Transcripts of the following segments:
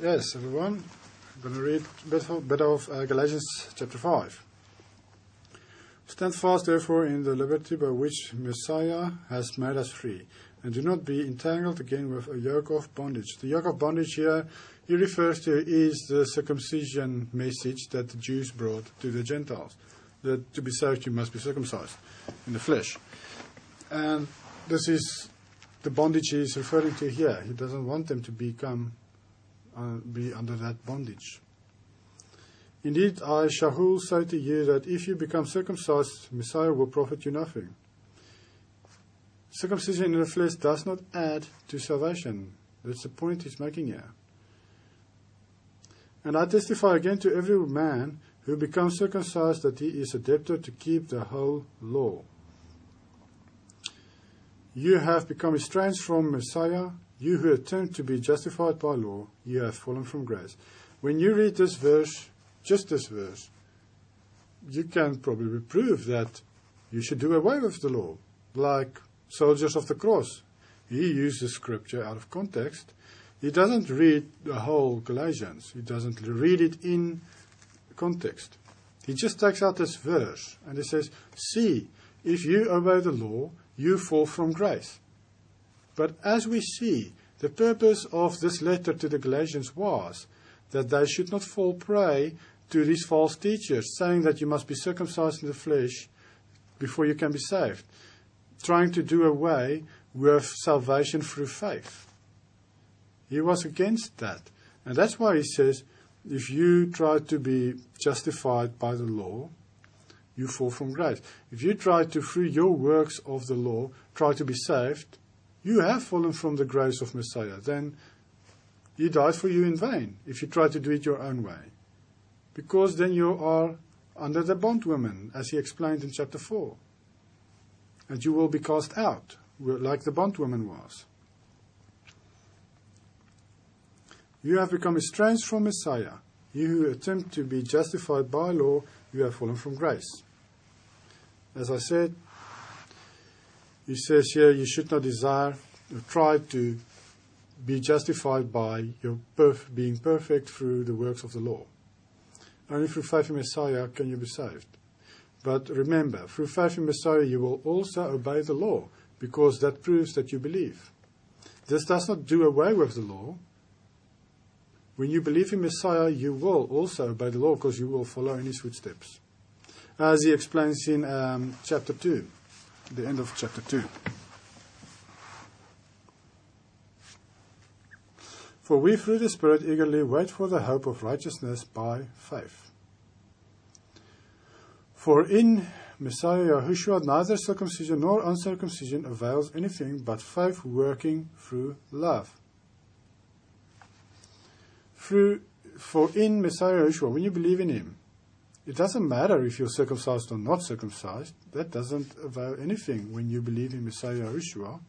Yes, everyone. I'm going to read a bit of Galatians chapter 5. Stand fast, therefore, in the liberty by which Messiah has made us free, and do not be entangled again with a yoke of bondage. The yoke of bondage here he refers to is the circumcision message that the Jews brought to the Gentiles, that to be saved you must be circumcised in the flesh. And this is the bondage he is referring to here. He doesn't want them to be under that bondage. Indeed, I, Shaul, say to you that if you become circumcised, Messiah will profit you nothing. Circumcision in the flesh does not add to salvation. That's the point he's making here. And I testify again to every man who becomes circumcised that he is a debtor to keep the whole law. You have become estranged from Messiah. You who attempt to be justified by law, you have fallen from grace. When you read this verse, just this verse, you can probably prove that you should do away with the law, like soldiers of the cross. He uses scripture out of context. He doesn't read the whole Galatians. He doesn't read it in context. He just takes out this verse and he says, see, if you obey the law, you fall from grace. But as we see, the purpose of this letter to the Galatians was that they should not fall prey to these false teachers, saying that you must be circumcised in the flesh before you can be saved, trying to do away with salvation through faith. He was against that. And that's why he says, if you try to be justified by the law, you fall from grace. If you try to, through your works of the law, try to be saved, you have fallen from the grace of Messiah. Then he died for you in vain if you try to do it your own way. Because then you are under the bondwoman, as he explained in chapter 4. And you will be cast out, like the bondwoman was. You have become estranged from Messiah. You who attempt to be justified by law, you have fallen from grace. As I said, he says here, you should not desire or try to be justified by your being perfect through the works of the law. Only through faith in Messiah can you be saved. But remember, through faith in Messiah you will also obey the law, because that proves that you believe. This does not do away with the law. When you believe in Messiah, you will also obey the law, because you will follow in his footsteps. As he explains in chapter 2, the end of chapter 2. For we through the Spirit eagerly wait for the hope of righteousness by faith. For in Messiah Yahushua neither circumcision nor uncircumcision avails anything but faith working through love. For in Messiah Yahushua, when you believe in him, it doesn't matter if you're circumcised or not circumcised. That doesn't avail anything when you believe in Messiah Yahushua.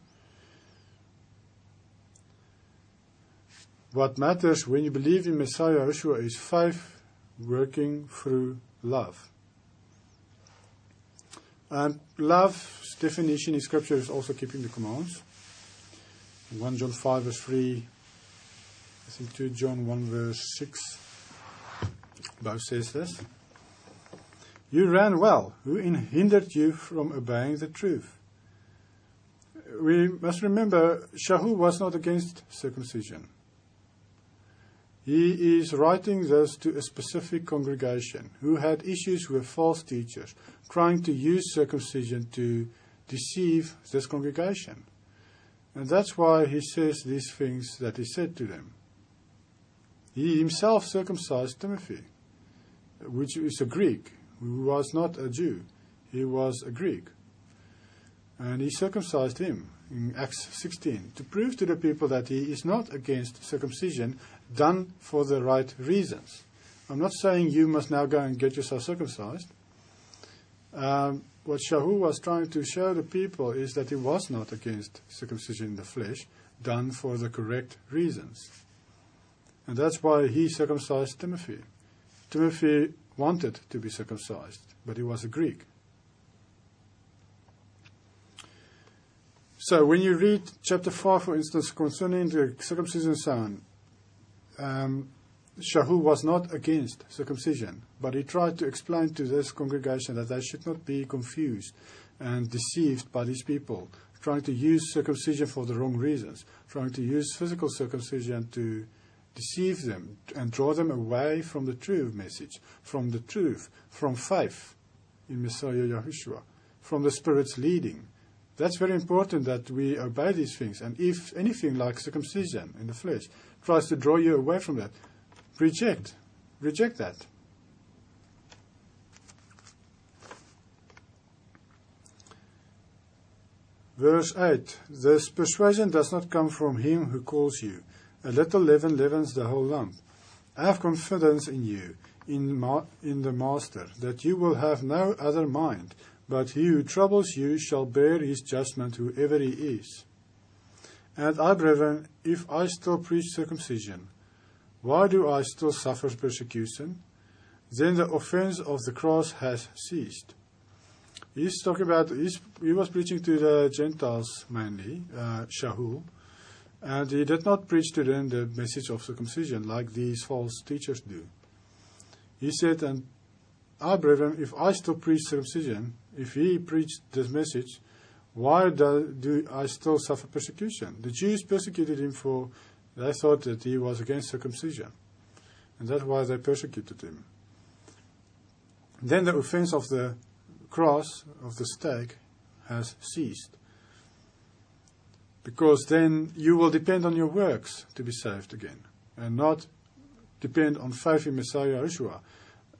What matters when you believe in Messiah Yahushua is faith working through love. And love's definition in Scripture is also keeping the commands. In 1 John 5 verse 3, I think 2 John 1 verse 6, both says this. You ran well. Who hindered you from obeying the truth? We must remember, Shaul was not against circumcision. He is writing this to a specific congregation who had issues with false teachers, trying to use circumcision to deceive this congregation. And that's why he says these things that he said to them. He himself circumcised Timothy, which is a Greek, who was not a Jew. He was a Greek. And he circumcised him in Acts 16 to prove to the people that he is not against circumcision done for the right reasons. I'm not saying you must now go and get yourself circumcised. What Shaul was trying to show the people is that he was not against circumcision in the flesh done for the correct reasons. And that's why he circumcised Timothy. Timothy wanted to be circumcised, but he was a Greek. So when you read chapter 5, for instance, concerning the circumcision and so on, Shaul was not against circumcision, but he tried to explain to this congregation that they should not be confused and deceived by these people, trying to use circumcision for the wrong reasons, trying to use physical circumcision to deceive them and draw them away from the true message, from the truth, from faith in Messiah Yahushua, from the Spirit's leading. That's very important that we obey these things. And if anything like circumcision in the flesh tries to draw you away from that, reject that. Verse 8, this persuasion does not come from him who calls you. A little leaven leavens the whole lump. I have confidence in you, in the Master, that you will have no other mind, but he who troubles you shall bear his judgment, whoever he is. And I, brethren, if I still preach circumcision, why do I still suffer persecution? Then the offense of the cross has ceased. He's talking about, he was preaching to the Gentiles mainly, Shaul, and he did not preach to them the message of circumcision like these false teachers do. He said, and I, brethren, if I still preach circumcision, if he preached this message, why do I still suffer persecution? The Jews persecuted him for, they thought that he was against circumcision, and that's why they persecuted him. Then the offense of the cross, of the stake, has ceased. Because then you will depend on your works to be saved again, and not depend on faith in Messiah Yahushua.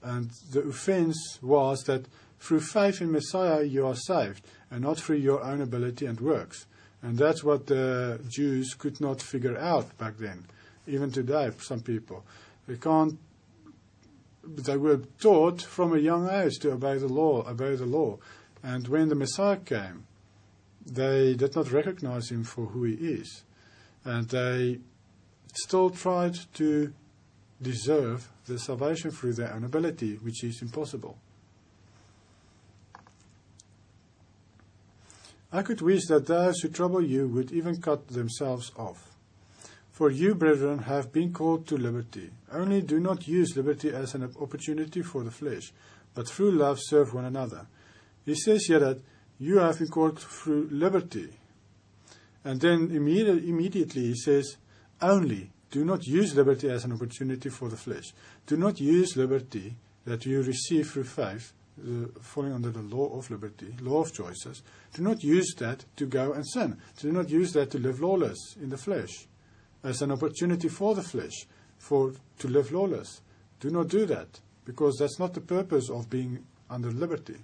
And the offense was that through faith in Messiah you are saved, and not through your own ability and works. And that's what the Jews could not figure out back then. Even today, some people. They were taught from a young age to obey the law. And when the Messiah came, they did not recognize him for who he is. And they still tried to deserve the salvation through their own ability, which is impossible. I could wish that those who trouble you would even cut themselves off. For you, brethren, have been called to liberty. Only do not use liberty as an opportunity for the flesh, but through love serve one another. He says here that you have been called through liberty. And then immediately he says, only do not use liberty as an opportunity for the flesh. Do not use liberty that you receive through faith, falling under the law of liberty, law of choices. Do not use that to go and sin. Do not use that to live lawless in the flesh, as an opportunity for the flesh, to live lawless. Do not do that, because that's not the purpose of being under liberty,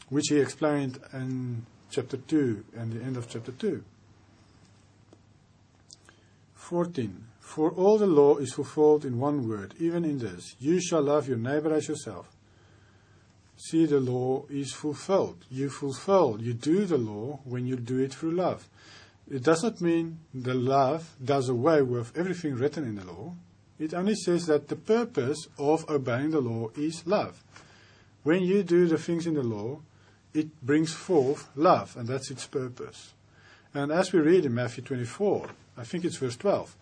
which he explained in chapter 2 and the end of chapter 2. 14. For all the law is fulfilled in one word, even in this, you shall love your neighbor as yourself. See, the law is fulfilled. You do the law when you do it through love. It does not mean the love does away with everything written in the law. It only says that the purpose of obeying the law is love. When you do the things in the law, it brings forth love, and that's its purpose. And as we read in Matthew 24, I think it's verse 12,